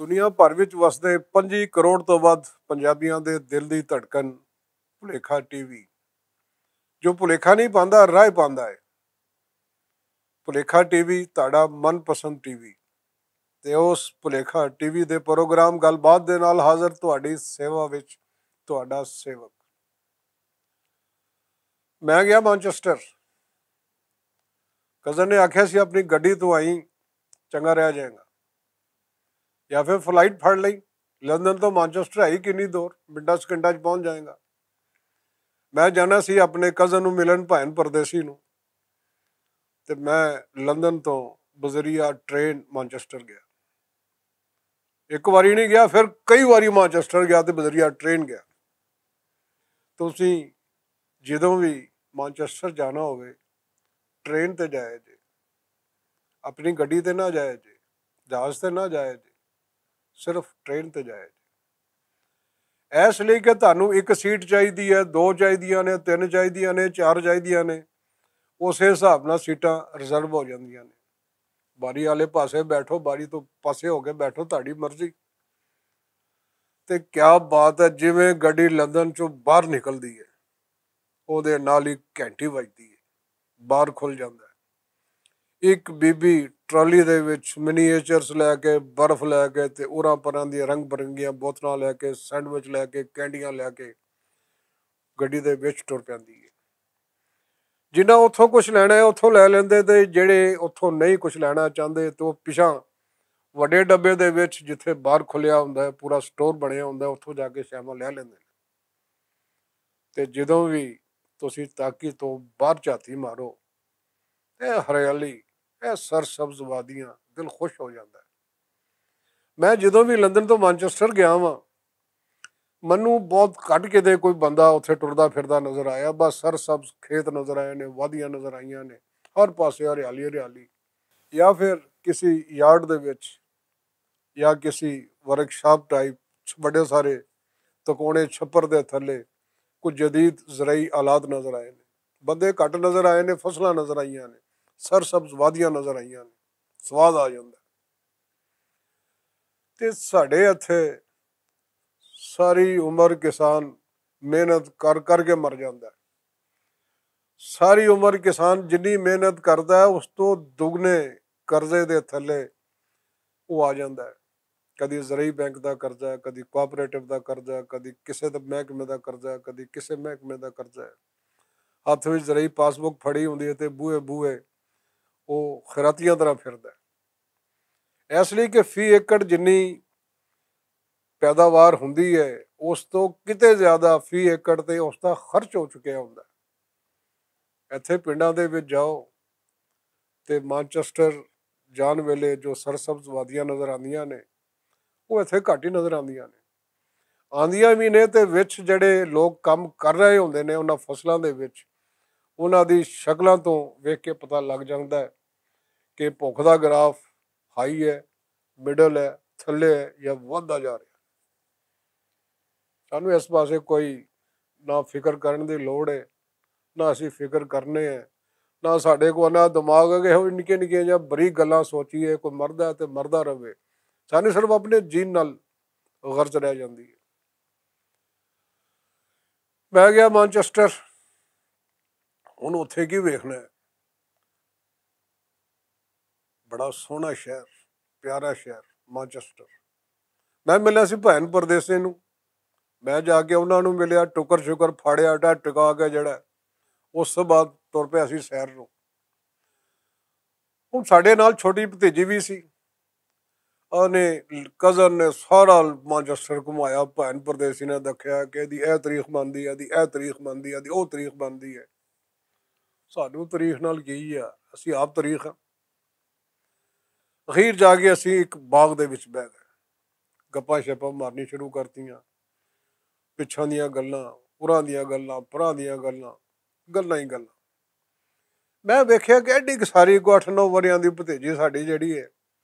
ਦੁਨੀਆ ਭਰ ਵਿੱਚ ਵਸਦੇ 25 ਕਰੋੜ ਤੋਂ ਵੱਧ ਪੰਜਾਬੀਆਂ ਦੇ ਦਿਲ ਦੀ ਧੜਕਣ ਭੁਲੇਖਾ ਟੀਵੀ। ਜੋ ਭੁਲੇਖਾ ਨਹੀਂ ਪਾਉਂਦਾ ਰਾਹ ਪਾਉਂਦਾ ਹੈ। ਭੁਲੇਖਾ ਟੀਵੀ ਤੁਹਾਡਾ ਮਨਪਸੰਦ ਟੀਵੀ ਤੇ ਉਸ ਭੁਲੇਖਾ ਟੀਵੀ ਦੇ ਪ੍ਰੋਗਰਾਮ ਗੱਲਬਾਤ ਦੇ ਨਾਲ ਹਾਜ਼ਰ ਤੁਹਾਡੀ ਸੇਵਾ ਵਿੱਚ ਤੁਹਾਡਾ ਸੇਵਕ। ਮੈਂ ਗਿਆ ਮਾਨਚੈਸਟਰ। ਕਜ਼ਨ ਨੇ ਆਖਿਆ ਸੀ ਆਪਣੀ ਗੱਡੀ ਤੋਂ ਆਈ ਚੰਗਾ ਰਹਿ ਜਾਏਗਾ, ਜਾਂ ਫਿਰ ਫਲਾਈਟ ਫੜ ਲਈ। ਲੰਦਨ ਤੋਂ ਮਾਨਚੈਸਟਰ ਹੈ ਹੀ ਕਿੰਨੀ ਦੂਰ, ਮਿੰਟਾਂ ਸਕਿੰਟਾਂ 'ਚ ਪਹੁੰਚ ਜਾਏਗਾ। ਮੈਂ ਜਾਣਾ ਸੀ ਆਪਣੇ ਕਜ਼ਨ ਨੂੰ ਮਿਲਣ, ਭੈਣ ਪਰਦੇਸੀ ਨੂੰ, ਤੇ ਮੈਂ ਲੰਦਨ ਤੋਂ ਬਜ਼ਰੀਆ ਟ੍ਰੇਨ ਮਾਨਚੈਸਟਰ ਗਿਆ। ਇੱਕ ਵਾਰੀ ਨਹੀਂ ਗਿਆ, ਫਿਰ ਕਈ ਵਾਰੀ ਮਾਨਚੈਸਟਰ ਗਿਆ ਤੇ ਬਜ਼ਰੀਆ ਟ੍ਰੇਨ ਗਿਆ। ਤੁਸੀਂ ਜਦੋਂ ਵੀ ਮਾਨਚੈਸਟਰ ਜਾਣਾ ਹੋਵੇ ਟ੍ਰੇਨ ਤੇ ਜਾਇਆ ਜੇ, ਆਪਣੀ ਗੱਡੀ ਤੇ ਨਾ ਜਾਇਆ ਜੇ, ਜਹਾਜ਼ ਤੇ ਨਾ ਜਾਇਆ ਜੇ, ਸਿਰਫ ਟ੍ਰੇਨ ਤੇ ਜਾਇਆ ਜੇ। ਇਸ ਲਈ ਕਿ ਤੁਹਾਨੂੰ ਇੱਕ ਸੀਟ ਚਾਹੀਦੀ ਹੈ, ਦੋ ਚਾਹੀਦੀਆਂ ਨੇ, ਤਿੰਨ ਚਾਹੀਦੀਆਂ ਨੇ, ਚਾਰ ਚਾਹੀਦੀਆਂ ਨੇ। ਉਸੇ ਹਿਸਾਬ ਨਾਲ ਸੀਟਾਂ ਰਿਜ਼ਰਵ ਹੋ ਜਾਂਦੀਆਂ ਨੇ। ਬਾਰੀ ਵਾਲੇ ਪਾਸੇ ਬੈਠੋ, ਬਾਰੀ ਤੋਂ ਪਾਸੇ ਹੋ ਕੇ ਬੈਠੋ, ਤੁਹਾਡੀ ਮਰਜ਼ੀ। ਤੇ ਕਿਆ ਬਾਤ ਹੈ, ਜਿਵੇਂ ਗੱਡੀ ਲੰਦਨ ਚੋਂ ਬਾਹਰ ਨਿਕਲਦੀ ਹੈ ਉਹਦੇ ਨਾਲ ਹੀ ਘੰਟੀ ਵੱਜਦੀ ਹੈ, ਬਾਹਰ ਖੁੱਲ ਜਾਂਦਾ ਹੈ। ਇੱਕ ਬੀਬੀ ਟਰਾਲੀ ਦੇ ਵਿੱਚ ਮਿਨੀਏਚਰਸ ਲੈ ਕੇ, ਬਰਫ਼ ਲੈ ਕੇ, ਤੇ ਉਰਾਂ ਪਰਾਂ ਦੀਆਂ ਰੰਗ ਬਰੰਗੀਆਂ ਬੋਤਲਾਂ ਲੈ ਕੇ, ਸੈਂਡਵਿਚ ਲੈ ਕੇ, ਕੈਂਡੀਆਂ ਲੈ ਕੇ ਗੱਡੀ ਦੇ ਵਿੱਚ ਟੁਰ ਪੈਂਦੀ ਹੈ। ਜਿਨ੍ਹਾਂ ਉੱਥੋਂ ਕੁਛ ਲੈਣਾ ਹੈ ਉੱਥੋਂ ਲੈ ਲੈਂਦੇ, ਤੇ ਜਿਹੜੇ ਉੱਥੋਂ ਨਹੀਂ ਕੁਛ ਲੈਣਾ ਚਾਹੁੰਦੇ ਤੇ ਉਹ ਪਿਛਾਂ ਵੱਡੇ ਡੱਬੇ ਦੇ ਵਿੱਚ, ਜਿੱਥੇ ਬਾਹਰ ਖੁੱਲਿਆ ਹੁੰਦਾ ਪੂਰਾ ਸਟੋਰ ਬਣਿਆ ਹੁੰਦਾ, ਉੱਥੋਂ ਜਾ ਕੇ ਸ਼ੈਵਾਂ ਲੈ ਲੈਂਦੇ ਨੇ। ਤੇ ਜਦੋਂ ਵੀ ਤੁਸੀਂ ਤਾਕੀ ਤੋਂ ਬਾਹਰ ਝਾਤੀ ਮਾਰੋ, ਇਹ ਹਰਿਆਲੀ, ਇਹ ਸਰਸਬਜ਼ ਵਾਦੀਆਂ, ਦਿਲ ਖੁਸ਼ ਹੋ ਜਾਂਦਾ ਹੈ। ਮੈਂ ਜਦੋਂ ਵੀ ਲੰਦਨ ਤੋਂ ਮਾਨਚੈਸਟਰ ਗਿਆ ਵਾਂ, ਮੈਨੂੰ ਬਹੁਤ ਘੱਟ ਕਿਤੇ ਕੋਈ ਬੰਦਾ ਉੱਥੇ ਟੁਰਦਾ ਫਿਰਦਾ ਨਜ਼ਰ ਆਇਆ। ਬਸ ਸਰਸਬਜ਼ ਖੇਤ ਨਜ਼ਰ ਆਏ ਨੇ, ਵਾਦੀਆਂ ਨਜ਼ਰ ਆਈਆਂ ਨੇ, ਹਰ ਪਾਸੇ ਹਰਿਆਲੀ ਹਰਿਆਲੀ। ਜਾਂ ਫਿਰ ਕਿਸੇ ਯਾਰਡ ਦੇ ਵਿੱਚ ਜਾਂ ਕਿਸੇ ਵਰਕਸ਼ਾਪ ਟਾਈਪ ਵੱਡੇ ਸਾਰੇ ਤਕੋਣੇ ਛੱਪਰ ਦੇ ਥੱਲੇ ਕੁਝ ਜਦੀਦ ਜ਼ਰਾਈ ਆਲਾਤ ਨਜ਼ਰ ਆਏ ਨੇ। ਬੰਦੇ ਘੱਟ ਨਜ਼ਰ ਆਏ ਨੇ, ਫਸਲਾਂ ਨਜ਼ਰ ਆਈਆਂ ਨੇ, ਸਰਸਬਜ਼ ਵਾਦੀਆਂ ਨਜ਼ਰ ਆਈਆਂ ਨੇ, ਸਵਾਦ ਆ ਜਾਂਦਾ। ਤੇ ਸਾਡੇ ਇੱਥੇ ਸਾਰੀ ਉਮਰ ਕਿਸਾਨ ਮਿਹਨਤ ਕਰ ਕਰਕੇ ਮਰ ਜਾਂਦਾ। ਸਾਰੀ ਉਮਰ ਕਿਸਾਨ ਜਿੰਨੀ ਮਿਹਨਤ ਕਰਦਾ ਉਸ ਤੋਂ ਦੁੱਗਣੇ ਕਰਜ਼ੇ ਦੇ ਥੱਲੇ ਉਹ ਆ ਜਾਂਦਾ। ਕਦੀ ਜ਼ਰਈ ਬੈਂਕ ਦਾ ਕਰਜ਼ਾ, ਕਦੀ ਕੋਆਪਰੇਟਿਵ ਦਾ ਕਰਜ਼ਾ, ਕਦੀ ਕਿਸੇ ਦੇ ਮਹਿਕਮੇ ਦਾ ਕਰਜ਼ਾ, ਕਦੀ ਕਿਸੇ ਮਹਿਕਮੇ ਦਾ ਕਰਜ਼ਾ ਹੈ। ਹੱਥ ਵਿੱਚ ਜ਼ਰਈ ਪਾਸਬੁੱਕ ਫੜੀ ਹੁੰਦੀ ਹੈ ਤੇ ਬੂਹੇ ਬੂਹੇ ਉਹ ਖਰਾਤੀਆਂ ਤਰ੍ਹਾਂ ਫਿਰਦਾ। ਇਸ ਲਈ ਕਿ ਫੀ ਏਕੜ ਜਿੰਨੀ ਪੈਦਾਵਾਰ ਹੁੰਦੀ ਹੈ ਉਸ ਤੋਂ ਕਿਤੇ ਜ਼ਿਆਦਾ ਫੀ ਏਕੜ ਤੇ ਉਸ ਦਾ ਖਰਚ ਹੋ ਚੁੱਕਿਆ ਹੁੰਦਾ। ਇੱਥੇ ਪਿੰਡਾਂ ਦੇ ਵਿੱਚ ਜਾਓ ਤੇ ਮਾਨਚੈਸਟਰ ਜਾਣ ਵੇਲੇ ਜੋ ਸਰਸਬਜ਼ ਵਾਦੀਆਂ ਨਜ਼ਰ ਆਉਂਦੀਆਂ ਨੇ ਉਹ ਇੱਥੇ ਘੱਟ ਹੀ ਨਜ਼ਰ ਆਉਂਦੀਆਂ ਨੇ। ਆਉਂਦੀਆਂ ਵੀ ਨੇ ਤੇ ਵਿੱਚ ਜਿਹੜੇ ਲੋਕ ਕੰਮ ਕਰ ਰਹੇ ਹੁੰਦੇ ਨੇ ਉਹਨਾਂ ਫਸਲਾਂ ਦੇ ਵਿੱਚ, ਉਹਨਾਂ ਦੀ ਸ਼ਕਲਾਂ ਤੋਂ ਵੇਖ ਕੇ ਪਤਾ ਲੱਗ ਜਾਂਦਾ ਹੈ ਕਿ ਭੁੱਖ ਦਾ ਗ੍ਰਾਫ ਹਾਈ ਹੈ, ਮਿਡਲ ਹੈ, ਥੱਲੇ ਹੈ ਜਾਂ ਵੱਧਦਾ ਜਾ ਰਿਹਾ। ਸਾਨੂੰ ਇਸ ਪਾਸੇ ਕੋਈ ਨਾ ਫਿਕਰ ਕਰਨ ਦੀ ਲੋੜ ਹੈ, ਨਾ ਅਸੀਂ ਫਿਕਰ ਕਰਨੇ ਹੈ, ਨਾ ਸਾਡੇ ਕੋਲ ਨਾ ਦਿਮਾਗ ਹੈ ਕਿ ਇਹੋ ਨਿੱਕੀਆਂ ਨਿੱਕੀਆਂ ਜਾਂ ਬਰੀਕ ਗੱਲਾਂ ਸੋਚੀਏ। ਕੋਈ ਮਰਦਾ ਤੇ ਮਰਦਾ ਰਹੇ, ਸਾਨੂੰ ਸਿਰਫ ਆਪਣੇ ਜੀਨ ਨਾਲ ਗਰਜ ਰਹਿ ਜਾਂਦੀ ਹੈ। ਮੈਂ ਗਿਆ ਮਾਨਚੈਸਟਰ, ਹੁਣ ਉੱਥੇ ਕੀ ਵੇਖਣਾ? ਬੜਾ ਸੋਹਣਾ ਸ਼ਹਿਰ, ਪਿਆਰਾ ਸ਼ਹਿਰ ਮਾਨਚੈਸਟਰ। ਮੈਂ ਮਿਲਿਆ ਸੀ ਭੈਣ ਪਰਦੇਸੇ ਨੂੰ, ਮੈਂ ਜਾ ਕੇ ਉਹਨਾਂ ਨੂੰ ਮਿਲਿਆ, ਟੁਕਰ ਸ਼ੁਕਰ ਫਾੜਿਆ ਡਾ ਟਿਕਾ ਕੇ ਜਿਹੜਾ, ਉਸ ਤੋਂ ਬਾਅਦ ਤੁਰ ਪਿਆ ਸੀ ਸ਼ਹਿਰ ਨੂੰ। ਹੁਣ ਸਾਡੇ ਨਾਲ ਛੋਟੀ ਭਤੀਜੀ ਵੀ ਸੀ, ਉਹਨੇ ਕਜ਼ਨ ਨੇ ਸਾਰਾ ਮਾਨਚੈਸਟਰ ਘੁਮਾਇਆ। ਭੈਣ ਪਰਦੇਸੀ ਨੇ ਦੇਖਿਆ ਕਿ ਇਹਦੀ ਇਹ ਤਾਰੀਖ ਬਣਦੀ ਹੈ, ਇਹਦੀ ਇਹ ਤਾਰੀਖ ਬਣਦੀ ਹੈ, ਇਹਦੀ ਉਹ ਤਾਰੀਖ ਬਣਦੀ ਹੈ। ਸਾਨੂੰ ਤਾਰੀਖ ਨਾਲ ਕੀ ਆ, ਅਸੀਂ ਆਪ ਤਾਰੀਖ ਹਾਂ। ਅਖੀਰ ਜਾ ਕੇ ਅਸੀਂ ਇੱਕ ਬਾਗ ਦੇ ਵਿੱਚ ਬਹਿ ਗਏ, ਗੱਪਾਂ ਸ਼ੱਪਾਂ ਮਾਰਨੀ ਸ਼ੁਰੂ ਕਰਤੀਆਂ। ਪਿੱਛਾਂ ਦੀਆਂ ਗੱਲਾਂ, ਉਰਾਂ ਦੀਆਂ ਗੱਲਾਂ, ਪਰਾਂ ਦੀਆਂ ਗੱਲਾਂ, ਗੱਲਾਂ ਹੀ ਗੱਲਾਂ। ਮੈਂ ਵੇਖਿਆ ਕਿ ਐਡੀ ਕੁ ਸਾਰੀ 8-9 ਵਰਿਆਂ ਦੀ ਭਤੀਜੀ ਸਾਡੀ ਜਿਹੜੀ ਹੈ,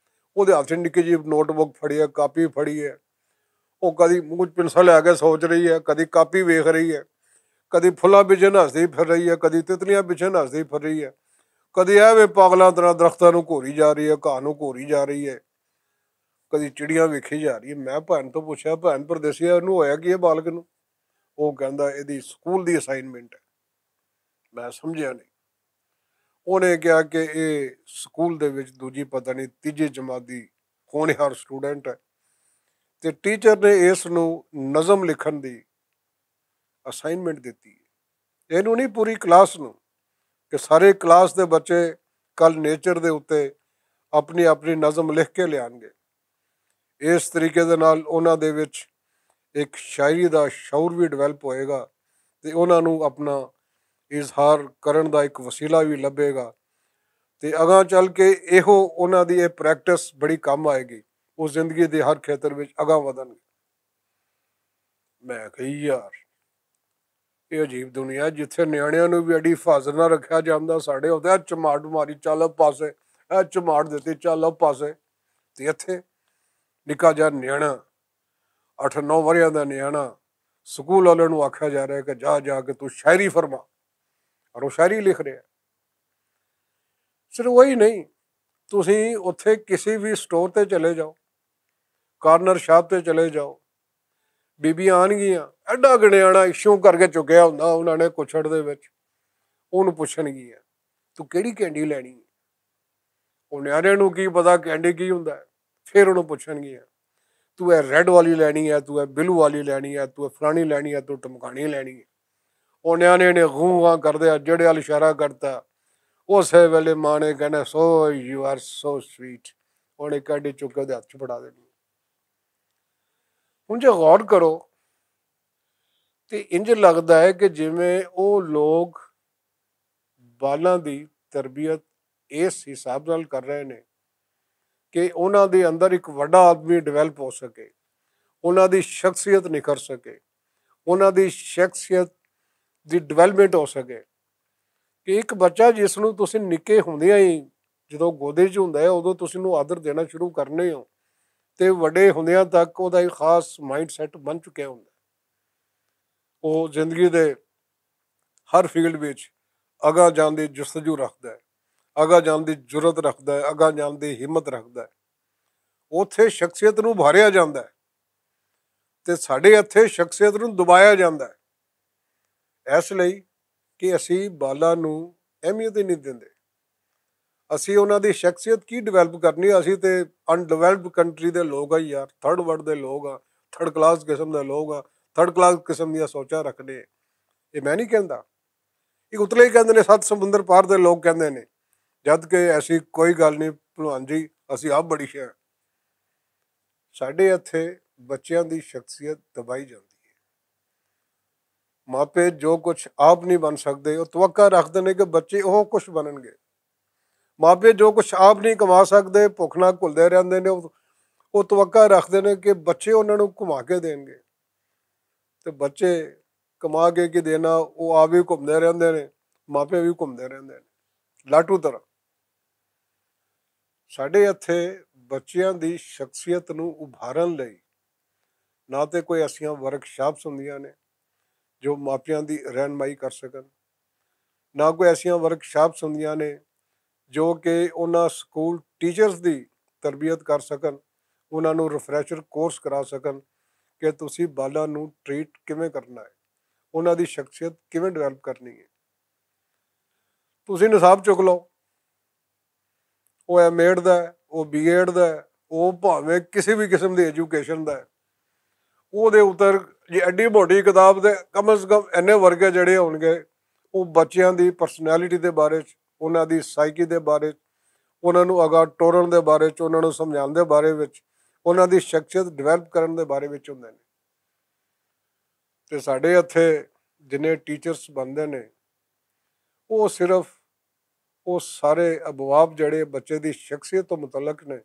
ਉਹਦੇ ਹੱਥ 'ਚ ਨਿੱਕੀ ਜਿਹੀ ਨੋਟਬੁੱਕ ਫੜੀ ਹੈ, ਕਾਪੀ ਫੜੀ ਹੈ। ਉਹ ਕਦੀ ਮੂੰਹ 'ਚ ਪੈਨਸਲ ਲੈ ਕੇ ਸੋਚ ਰਹੀ ਹੈ, ਕਦੀ ਕਾਪੀ ਵੇਖ ਰਹੀ ਹੈ, ਕਦੀ ਫੁੱਲਾਂ ਪਿੱਛੇ ਨੱਸਦੀ ਫਿਰ ਰਹੀ ਹੈ, ਕਦੀ ਤਿਤਲੀਆਂ ਪਿੱਛੇ ਨੱਸਦੀ ਫਿਰ ਰਹੀ ਹੈ, ਕਦੀ ਐਵੇਂ ਪਾਗਲਾਂ ਤਰ੍ਹਾਂ ਦਰਖਤਾਂ ਨੂੰ ਘੋਰੀ ਜਾ ਰਹੀ ਹੈ, ਘਾਹ ਨੂੰ ਘੋਰੀ ਜਾ ਰਹੀ ਹੈ, ਕਦੀ ਚਿੜੀਆਂ ਵੇਖੀ ਜਾ ਰਹੀ ਹੈ। ਮੈਂ ਭੈਣ ਤੋਂ ਪੁੱਛਿਆ, ਭੈਣ ਪਰਦੇਸੀਆ ਇਹਨੂੰ ਹੋਇਆ ਕੀ ਹੈ ਬਾਲਕ ਨੂੰ? ਉਹ ਕਹਿੰਦਾ ਇਹਦੀ ਸਕੂਲ ਦੀ ਅਸਾਈਨਮੈਂਟ ਹੈ। ਮੈਂ ਸਮਝਿਆ ਨਹੀਂ। ਉਹਨੇ ਕਿਹਾ ਕਿ ਇਹ ਸਕੂਲ ਦੇ ਵਿੱਚ ਦੂਜੀ ਪਤਾ ਨਹੀਂ ਤੀਜੀ ਜਮਾਤ ਦੀ ਹੋਣਹਾਰ ਸਟੂਡੈਂਟ ਹੈ, ਤੇ ਟੀਚਰ ਨੇ ਇਸ ਨੂੰ ਨਜ਼ਮ ਲਿਖਣ ਦੀ ਅਸਾਈਨਮੈਂਟ ਦਿੱਤੀ ਹੈ। ਇਹਨੂੰ ਨਹੀਂ, ਪੂਰੀ ਕਲਾਸ ਨੂੰ, ਕਿ ਸਾਰੇ ਕਲਾਸ ਦੇ ਬੱਚੇ ਕੱਲ ਨੇਚਰ ਦੇ ਉੱਤੇ ਆਪਣੀ ਆਪਣੀ ਨਜ਼ਮ ਲਿਖ ਕੇ ਲਿਆਉਣਗੇ। ਇਸ ਤਰੀਕੇ ਦੇ ਨਾਲ ਉਹਨਾਂ ਦੇ ਵਿੱਚ ਇੱਕ ਸ਼ਾਇਰੀ ਦਾ ਸ਼ੌਰ ਵੀ ਡਿਵੈਲਪ ਹੋਏਗਾ, ਤੇ ਉਹਨਾਂ ਨੂੰ ਆਪਣਾ ਇਜ਼ਹਾਰ ਕਰਨ ਦਾ ਇੱਕ ਵਸੀਲਾ ਵੀ ਲੱਭੇਗਾ, ਤੇ ਅਗਾਂਹ ਚੱਲ ਕੇ ਇਹੋ ਉਹਨਾਂ ਦੀ ਇਹ ਪ੍ਰੈਕਟਿਸ ਬੜੀ ਕੰਮ ਆਏਗੀ। ਉਹ ਜ਼ਿੰਦਗੀ ਦੇ ਹਰ ਖੇਤਰ ਵਿੱਚ ਅਗਾਂਹ ਵਧਣਗੇ। ਮੈਂ ਕਹੀ ਯਾਰ, ਇਹ ਅਜੀਬ ਦੁਨੀਆ, ਜਿੱਥੇ ਨਿਆਣਿਆਂ ਨੂੰ ਵੀ ਐਡੀ ਹਿਫਾਜ਼ਤ ਨਾਲ ਰੱਖਿਆ ਜਾਂਦਾ। ਸਾਡੇ ਉਹਦੇ ਚਮਾਟ ਮਾਰੀ ਚੱਲ ਪਾਸੇ, ਇਹ ਚਮਾਟ ਦਿੱਤੀ ਚੱਲ ਪਾਸੇ, ਤੇ ਇੱਥੇ ਨਿੱਕਾ ਜਿਹਾ ਨਿਆਣਾ 8-9 ਵਰ੍ਹਿਆਂ ਦਾ ਨਿਆਣਾ ਸਕੂਲ ਵਾਲਿਆਂ ਨੂੰ ਆਖਿਆ ਜਾ ਰਿਹਾ ਕਿ ਜਾ ਜਾ ਕੇ ਤੂੰ ਸ਼ਾਇਰੀ ਫਰਮਾ, ਔਰ ਉਹ ਸ਼ਾਇਰੀ ਲਿਖ ਰਿਹਾ। ਸਿਰਫ ਉਹੀ ਨਹੀਂ, ਤੁਸੀਂ ਉੱਥੇ ਕਿਸੇ ਵੀ ਸਟੋਰ ਤੇ ਚਲੇ ਜਾਓ, ਕਾਰਨਰ ਸ਼ਾਪ ਤੇ ਚਲੇ ਜਾਓ, ਬੀਬੀਆਂ ਆਉਣਗੀਆਂ, ਐਡਾ ਗਣਿਆਣਾ ਇਸ਼ੂ ਕਰਕੇ ਚੁੱਕਿਆ ਹੁੰਦਾ ਉਹਨਾਂ ਨੇ ਕੁਛੜ ਦੇ ਵਿੱਚ, ਉਹਨੂੰ ਪੁੱਛਣਗੀਆਂ ਤੂੰ ਕਿਹੜੀ ਕੈਂਡੀ ਲੈਣੀ ਹੈ? ਉਹ ਨਿਆਣੇ ਨੂੰ ਕੀ ਪਤਾ ਕੈਂਡੀ ਕੀ ਹੁੰਦਾ। ਫਿਰ ਉਹਨੂੰ ਪੁੱਛਣਗੀਆਂ ਤੂੰ ਇਹ ਰੈੱਡ ਵਾਲੀ ਲੈਣੀ ਹੈ, ਤੂੰ ਇਹ ਬਲੂ ਵਾਲੀ ਲੈਣੀ ਹੈ, ਤੂੰ ਇਹ ਫਲਾਣੀ ਲੈਣੀ ਹੈ, ਤੂੰ ਟਮਕਾਣੀ ਲੈਣੀ ਹੈ। ਉਹ ਨਿਆਣੇ ਨੇ ਗੂੰ ਕਰਦੇ ਆ, ਜਿਹੜੇ ਵੱਲ ਇਸ਼ਾਰਾ ਕਰਤਾ, ਉਸੇ ਵੇਲੇ ਮਾਂ ਨੇ ਕਹਿਣਾ so you are so sweet, ਉਹਨੇ ਕੈਂਡੀ ਚੁੱਕ ਕੇ ਉਹਦੇ ਹੱਥ 'ਚ ਫੜਾ ਦੇਣੀ। ਹੁਣ ਜੇ ਗੌਰ ਕਰੋ ਤੇ ਇੰਝ ਲੱਗਦਾ ਹੈ ਕਿ ਜਿਵੇਂ ਉਹ ਲੋਕ ਬਾਲਾਂ ਦੀ ਤਰਬੀਅਤ ਇਸ ਹਿਸਾਬ ਨਾਲ ਕਰ ਰਹੇ ਨੇ ਕਿ ਉਹਨਾਂ ਦੇ ਅੰਦਰ ਇੱਕ ਵੱਡਾ ਆਦਮੀ ਡਿਵੈਲਪ ਹੋ ਸਕੇ, ਉਹਨਾਂ ਦੀ ਸ਼ਖਸੀਅਤ ਨਿਖਰ ਸਕੇ, ਉਹਨਾਂ ਦੀ ਸ਼ਖਸੀਅਤ ਦੀ ਡਿਵੈਲਪਮੈਂਟ ਹੋ ਸਕੇ। ਕਿ ਇੱਕ ਬੱਚਾ ਜਿਸ ਨੂੰ ਤੁਸੀਂ ਨਿੱਕੇ ਹੁੰਦਿਆਂ ਹੀ ਜਦੋਂ ਗੋਦੇ 'ਚ ਹੁੰਦਾ ਹੈ, ਉਦੋਂ ਤੁਸੀਂ ਉਹਨੂੰ ਆਦਰ ਦੇਣਾ ਸ਼ੁਰੂ ਕਰਨੇ ਹੋ, ਤੇ ਵੱਡੇ ਹੁੰਦਿਆਂ ਤੱਕ ਉਹਦਾ ਇੱਕ ਖਾਸ ਮਾਈਂਡ ਸੈੱਟ ਬਣ ਚੁੱਕਿਆ ਹੁੰਦਾ। ਉਹ ਜ਼ਿੰਦਗੀ ਦੇ ਹਰ ਫੀਲਡ ਵਿੱਚ ਅਗਾਂਹ ਜਾਣ ਦੀ ਜਸਤਜੂ ਰੱਖਦਾ ਹੈ, ਅਗਾਂਹ ਜਾਣ ਦੀ ਜੁਰਤ ਰੱਖਦਾ ਹੈ, ਅਗਾਂਹ ਜਾਣ ਦੀ ਹਿੰਮਤ ਰੱਖਦਾ ਹੈ। ਉੱਥੇ ਸ਼ਖਸੀਅਤ ਨੂੰ ਉਭਾਰਿਆ ਜਾਂਦਾ ਹੈ, ਤੇ ਸਾਡੇ ਇੱਥੇ ਸ਼ਖਸੀਅਤ ਨੂੰ ਦਬਾਇਆ ਜਾਂਦਾ ਹੈ। ਇਸ ਲਈ ਕਿ ਅਸੀਂ ਬਾਲਾਂ ਨੂੰ ਅਹਿਮੀਅਤ ਹੀ ਨਹੀਂ ਦਿੰਦੇ। ਅਸੀਂ ਉਹਨਾਂ ਦੀ ਸ਼ਖਸੀਅਤ ਕੀ ਡਿਵੈਲਪ ਕਰਨੀ? ਅਸੀਂ ਤੇ ਅਨਡਿਵੈਲਪਡ ਕੰਟਰੀ ਦੇ ਲੋਕ ਆ ਯਾਰ, ਥਰਡ ਵਰਲਡ ਦੇ ਲੋਕ ਆ, ਥਰਡ ਕਲਾਸ ਕਿਸਮ ਦੇ ਲੋਕ ਆ, ਥਰਡ ਕਲਾਸ ਕਿਸਮ ਦੀਆਂ ਸੋਚਾਂ ਰੱਖਦੇ। ਇਹ ਮੈਂ ਨਹੀਂ ਕਹਿੰਦਾ, ਇਹ ਉਤਲੇ ਹੀ ਕਹਿੰਦੇ ਨੇ, 7 ਸਮੁੰਦਰ ਪਾਰ ਦੇ ਲੋਕ ਕਹਿੰਦੇ ਨੇ, ਜਦ ਕਿ ਐਸੀ ਕੋਈ ਗੱਲ ਨਹੀਂ ਭਲਵਾਨ ਜੀ, ਅਸੀਂ ਆਪ ਬੜੀ ਸ਼ੈ। ਸਾਡੇ ਇੱਥੇ ਬੱਚਿਆਂ ਦੀ ਸ਼ਖਸੀਅਤ ਦਬਾਈ ਜਾਂਦੀ ਹੈ। ਮਾਪੇ ਜੋ ਕੁਛ ਆਪ ਨਹੀਂ ਬਣ ਸਕਦੇ, ਉਹ ਤਵੱਕਾ ਰੱਖਦੇ ਨੇ ਕਿ ਬੱਚੇ ਉਹ ਕੁਛ ਬਣਨਗੇ। ਮਾਪੇ ਜੋ ਕੁਛ ਆਪ ਨਹੀਂ ਕਮਾ ਸਕਦੇ, ਭੁੱਖ ਨਾਲ ਘੁਲਦੇ ਰਹਿੰਦੇ ਨੇ, ਉਹ ਤਵੱਕਾ ਰੱਖਦੇ ਨੇ ਕਿ ਬੱਚੇ ਉਹਨਾਂ ਨੂੰ ਘੁਮਾ ਕੇ ਦੇਣਗੇ। ਤੇ ਬੱਚੇ ਕਮਾ ਕੇ ਕੀ ਦੇਣਾ, ਉਹ ਆਪ ਵੀ ਘੁੰਮਦੇ ਰਹਿੰਦੇ ਨੇ, ਮਾਪੇ ਵੀ ਘੁੰਮਦੇ ਰਹਿੰਦੇ ਨੇ, ਲਾਟੂ ਤਰ੍ਹਾਂ। ਸਾਡੇ ਇੱਥੇ ਬੱਚਿਆਂ ਦੀ ਸ਼ਖਸੀਅਤ ਨੂੰ ਉਭਾਰਨ ਲਈ ਨਾ ਤੇ ਕੋਈ ਐਸੀਆਂ ਵਰਕਸ਼ਾਪਸ ਹੁੰਦੀਆਂ ਨੇ ਜੋ ਮਾਪਿਆਂ ਦੀ ਰਹਿਨਮਾਈ ਕਰ ਸਕਣ, ਨਾ ਕੋਈ ਐਸੀਆਂ ਵਰਕਸ਼ਾਪਸ ਹੁੰਦੀਆਂ ਨੇ ਜੋ ਕਿ ਉਹਨਾਂ ਸਕੂਲ ਟੀਚਰਸ ਦੀ ਤਰਬੀਅਤ ਕਰ ਸਕਣ, ਉਹਨਾਂ ਨੂੰ ਰਿਫਰੈਸ਼ਰ ਕੋਰਸ ਕਰਾ ਸਕਣ ਕਿ ਤੁਸੀਂ ਬਾਲਾਂ ਨੂੰ ਟਰੀਟ ਕਿਵੇਂ ਕਰਨਾ ਹੈ, ਉਹਨਾਂ ਦੀ ਸ਼ਖਸੀਅਤ ਕਿਵੇਂ ਡਿਵੈਲਪ ਕਰਨੀ ਹੈ। ਤੁਸੀਂ ਨਿਸਾਬ ਚੁੱਕ ਲਓ, ਉਹ ਐਮਏਡ ਦਾ, ਉਹ ਬੀਐਡ ਦਾ, ਉਹ ਭਾਵੇਂ ਕਿਸੇ ਵੀ ਕਿਸਮ ਦੀ ਐਜੂਕੇਸ਼ਨ ਦਾ, ਉਹਦੇ ਉੱਤਰ ਜੇ ਐਡੀ ਮੋਟੀ ਕਿਤਾਬ ਦੇ ਕਮ ਸੇ ਕਮ ਇੰਨੇ ਵਰਗੇ ਜਿਹੜੇ ਹੋਣਗੇ, ਉਹ ਬੱਚਿਆਂ ਦੀ ਪਰਸਨੈਲਿਟੀ ਦੇ ਬਾਰੇ 'ਚ, ਉਹਨਾਂ ਦੀ ਸਾਈਕੀ ਦੇ ਬਾਰੇ 'ਚ, ਉਹਨਾਂ ਨੂੰ ਅਗਾਂਹ ਤੋਰਨ ਦੇ ਬਾਰੇ 'ਚ, ਉਹਨਾਂ ਨੂੰ ਸਮਝਾਉਣ ਦੇ ਬਾਰੇ ਵਿੱਚ, ਉਹਨਾਂ ਦੀ ਸ਼ਖਸੀਅਤ ਡਿਵੈਲਪ ਕਰਨ ਦੇ ਬਾਰੇ ਵਿੱਚ ਹੁੰਦੇ ਨੇ। ਤੇ ਸਾਡੇ ਇੱਥੇ ਜਿੰਨੇ ਟੀਚਰਸ ਬਣਦੇ ਨੇ, ਉਹ ਸਿਰਫ ਉਹ ਸਾਰੇ ਅਬਵਾਬ ਜਿਹੜੇ ਬੱਚੇ ਦੀ ਸ਼ਖਸੀਅਤ ਤੋਂ ਮੁਤਲਕ ਨੇ,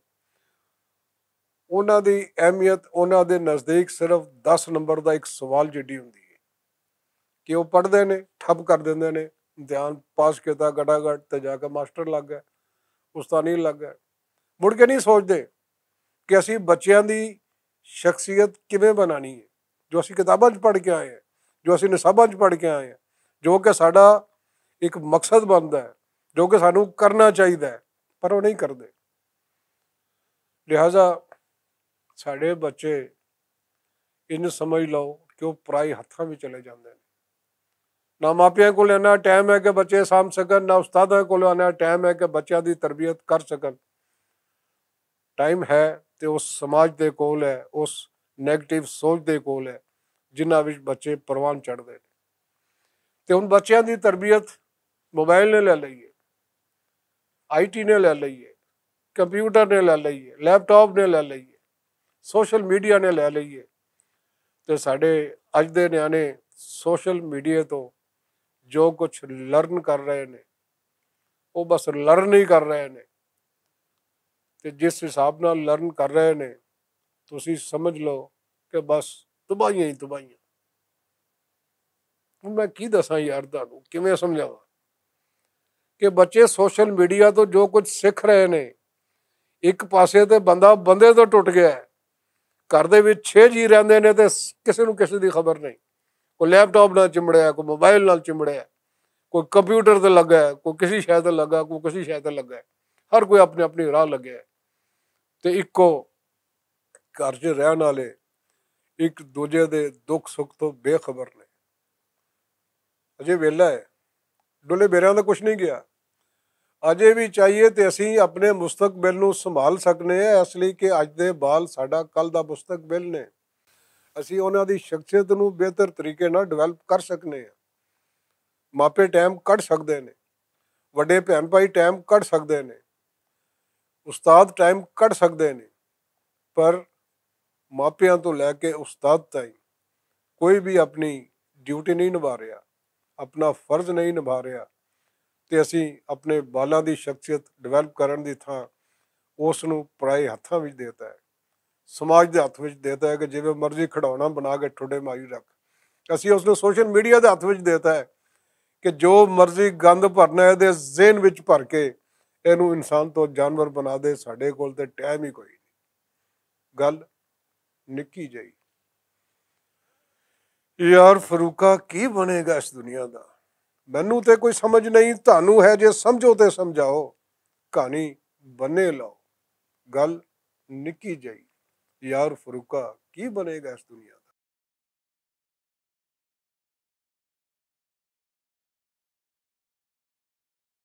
ਉਹਨਾਂ ਦੀ ਅਹਿਮੀਅਤ ਉਹਨਾਂ ਦੇ ਨਜ਼ਦੀਕ ਸਿਰਫ 10 ਨੰਬਰ ਦਾ ਇੱਕ ਸਵਾਲ ਜਿੱਡੀ ਹੁੰਦੀ ਹੈ ਕਿ ਉਹ ਪੜ੍ਹਦੇ ਨੇ, ਠੱਪ ਕਰ ਦਿੰਦੇ ਨੇ, ਇਮਤਿਹਾਨ ਪਾਸ ਕੀਤਾ ਗਟਾਗਟ, ਤੇ ਜਾ ਕੇ ਮਾਸਟਰ ਲੱਗ ਗਏ, ਉਸਤਾਨੀ ਲੱਗ ਗਏ। ਮੁੜ ਕੇ ਨਹੀਂ ਸੋਚਦੇ ਕਿ ਅਸੀਂ ਬੱਚਿਆਂ ਦੀ ਸ਼ਖਸੀਅਤ ਕਿਵੇਂ ਬਣਾਉਣੀ ਹੈ, ਜੋ ਅਸੀਂ ਕਿਤਾਬਾਂ 'ਚ ਪੜ੍ਹ ਕੇ ਆਏ ਹਾਂ, ਜੋ ਅਸੀਂ ਨਿਸਾਬਾਂ 'ਚ ਪੜ੍ਹ ਕੇ ਆਏ ਹਾਂ, ਜੋ ਕਿ ਸਾਡਾ ਇੱਕ ਮਕਸਦ ਬਣਦਾ ਹੈ, ਜੋ ਕਿ ਸਾਨੂੰ ਕਰਨਾ ਚਾਹੀਦਾ ਹੈ, ਪਰ ਉਹ ਨਹੀਂ ਕਰਦੇ। ਲਿਹਾਜ਼ਾ ਸਾਡੇ ਬੱਚੇ ਇੰਜ ਸਮਝ ਲਓ ਕਿ ਉਹ ਪਰਾਏ ਹੱਥਾਂ ਵਿੱਚ ਚਲੇ ਜਾਂਦੇ ਨੇ। ਨਾ ਮਾਪਿਆਂ ਕੋਲ ਇੰਨਾ ਟਾਈਮ ਹੈ ਕਿ ਬੱਚੇ ਸਾਂਭ ਸਕਣ, ਨਾ ਉਸਤਾਦਾਂ ਕੋਲ ਇੰਨਾ ਟਾਈਮ ਹੈ ਕਿ ਬੱਚਿਆਂ ਦੀ ਤਰਬੀਅਤ ਕਰ ਸਕਣ। ਟਾਈਮ ਹੈ ਤੇ ਉਸ ਸਮਾਜ ਦੇ ਕੋਲ ਹੈ, ਉਸ ਨੈਗੇਟਿਵ ਸੋਚ ਦੇ ਕੋਲ ਹੈ ਜਿਨ੍ਹਾਂ ਵਿੱਚ ਬੱਚੇ ਪ੍ਰਵਾਨ ਚੜ੍ਹਦੇ ਨੇ। ਤੇ ਹੁਣ ਬੱਚਿਆਂ ਦੀ ਤਰਬੀਅਤ ਮੋਬਾਈਲ ਨੇ ਲੈ ਲਈ ਹੈ, IT ਨੇ ਲੈ ਲਈ ਹੈ, ਕੰਪਿਊਟਰ ਨੇ ਲੈ ਲਈ ਹੈ, ਲੈਪਟਾਪ ਨੇ ਲੈ ਲਈ ਹੈ, ਸੋਸ਼ਲ ਮੀਡੀਆ ਨੇ ਲੈ ਲਈ ਹੈ। ਤੇ ਸਾਡੇ ਅੱਜ ਦੇ ਨਿਆਣੇ ਸੋਸ਼ਲ ਮੀਡੀਆ ਤੋਂ ਜੋ ਕੁਛ ਲਰਨ ਕਰ ਰਹੇ ਨੇ ਉਹ ਬਸ ਲਰਨ ਹੀ ਕਰ ਰਹੇ ਨੇ। ਤੇ ਜਿਸ ਹਿਸਾਬ ਨਾਲ ਲਰਨ ਕਰ ਰਹੇ ਨੇ ਤੁਸੀਂ ਸਮਝ ਲਓ ਕਿ ਬਸ ਤਬਾਹੀਆਂ ਹੀ ਤਬਾਹੀਆਂ। ਹੁਣ ਮੈਂ ਕੀ ਦੱਸਾਂ ਯਾਰ, ਤੁਹਾਨੂੰ ਕਿਵੇਂ ਸਮਝਾਵਾਂ ਕਿ ਬੱਚੇ ਸੋਸ਼ਲ ਮੀਡੀਆ ਤੋਂ ਜੋ ਕੁਝ ਸਿੱਖ ਰਹੇ ਨੇ, ਇੱਕ ਪਾਸੇ ਤੇ ਬੰਦਾ ਬੰਦੇ ਤੋਂ ਟੁੱਟ ਗਿਆ ਹੈ। ਘਰ ਦੇ ਵਿੱਚ 6 ਜੀ ਰਹਿੰਦੇ ਨੇ ਤੇ ਕਿਸੇ ਨੂੰ ਕਿਸੇ ਦੀ ਖਬਰ ਨਹੀਂ। ਕੋਈ ਲੈਪਟਾਪ ਨਾਲ ਚਿੰਬੜਿਆ, ਕੋਈ ਮੋਬਾਈਲ ਨਾਲ ਚਿੰਬੜਿਆ, ਕੋਈ ਕੰਪਿਊਟਰ ਤੇ ਲੱਗਾ ਹੈ, ਕੋਈ ਕਿਸੇ ਸ਼ਾਇਦ ਤੇ ਲੱਗਾ, ਕੋਈ ਕਿਸੇ ਸ਼ਾਇਦ ਤੇ ਲੱਗਾ। ਹਰ ਕੋਈ ਆਪਣੀ ਆਪਣੀ ਰਾਹ ਲੱਗਿਆ ਤੇ ਇੱਕੋ ਘਰ 'ਚ ਰਹਿਣ ਵਾਲੇ ਇੱਕ ਦੂਜੇ ਦੇ ਦੁੱਖ ਸੁੱਖ ਤੋਂ ਬੇਖਬਰ ਨੇ। ਅਜੇ ਵੇਲਾ ਹੈ, ਡੁੱਲੇ ਬੇਰਿਆਂ ਦਾ ਕੁਛ ਨਹੀਂ ਗਿਆ। ਅਜੇ ਵੀ ਚਾਹੀਏ ਤੇ ਅਸੀਂ ਆਪਣੇ ਮੁਸਤਕਬਲ ਨੂੰ ਸੰਭਾਲ ਸਕਨੇ ਹਾਂ, ਇਸ ਲਈ ਕਿ ਅੱਜ ਦੇ ਬਾਲ ਸਾਡਾ ਕੱਲ ਦਾ ਮੁਸਤਕਬਲ ਨੇ। ਅਸੀਂ ਉਹਨਾਂ ਦੀ ਸ਼ਖਸੀਅਤ ਨੂੰ ਬਿਹਤਰ ਤਰੀਕੇ ਨਾਲ ਡਿਵੈਲਪ ਕਰ ਸਕਨੇ ਹਾਂ। ਮਾਪੇ ਟਾਈਮ ਕੱਢ ਸਕਦੇ ਨੇ, ਵੱਡੇ ਭੈਣ ਭਾਈ ਟਾਈਮ ਕੱਢ ਸਕਦੇ ਨੇ, ਉਸਤਾਦ ਟਾਈਮ ਕੱਢ ਸਕਦੇ ਨੇ, ਪਰ ਮਾਪਿਆਂ ਤੋਂ ਲੈ ਕੇ ਉਸਤਾਦ ਤਾਈਂ ਕੋਈ ਵੀ ਆਪਣੀ ਡਿਊਟੀ ਨਹੀਂ ਨਿਭਾ ਰਿਹਾ, ਆਪਣਾ ਫਰਜ਼ ਨਹੀਂ ਨਿਭਾ ਰਿਹਾ। ਤੇ ਅਸੀਂ ਆਪਣੇ ਬਾਲਾਂ ਦੀ ਸ਼ਖਸੀਅਤ ਡਿਵੈਲਪ ਕਰਨ ਦੀ ਥਾਂ ਉਸ ਨੂੰ ਪਰਾਏ ਹੱਥਾਂ ਵਿੱਚ ਦੇਤਾ ਹੈ, ਸਮਾਜ ਦੇ ਹੱਥ ਵਿੱਚ ਦੇਤਾ ਹੈ ਕਿ ਜਿਵੇਂ ਮਰਜ਼ੀ ਖਿਡੌਣਾ ਬਣਾ ਕੇ ਠੁੱਡੇ ਮਾਰੀ ਰੱਖ। ਅਸੀਂ ਉਸ ਨੂੰ ਸੋਸ਼ਲ ਮੀਡੀਆ ਦੇ ਹੱਥ ਵਿੱਚ ਦੇਤਾ ਹੈ ਕਿ ਜੋ ਮਰਜ਼ੀ ਗੰਦ ਭਰਨਾ ਇਹਦੇ ਜ਼ਿਹਨ ਵਿੱਚ ਭਰ ਕੇ ਇਹਨੂੰ ਇਨਸਾਨ ਤੋਂ ਜਾਨਵਰ ਬਣਾ ਦੇ। ਸਾਡੇ ਕੋਲ ਤੇ ਟਾਈਮ ਹੀ ਕੋਈ ਨਹੀਂ। ਗੱਲ ਨਿੱਕੀ ਜਿਹੀ। ਯਾਰ ਫਰੂਕਾ ਕੀ ਬਣੇਗਾ ਇਸ ਦੁਨੀਆ ਦਾ? ਮੈਨੂੰ ਤੇ ਕੋਈ ਸਮਝ ਨਹੀਂ, ਤੁਹਾਨੂੰ ਹੈ, ਜੇ ਸਮਝੋ ਤੇ ਸਮਝਾਓ, ਕਹਾਣੀ ਬੰਨੇ ਲਾਓ। ਗੱਲ ਨਿੱਕੀ ਜਿਹੀ। ਯਾਰ ਫਰੂਕਾ ਕੀ ਬਣੇਗਾ ਇਸ ਦੁਨੀਆ ਦਾ?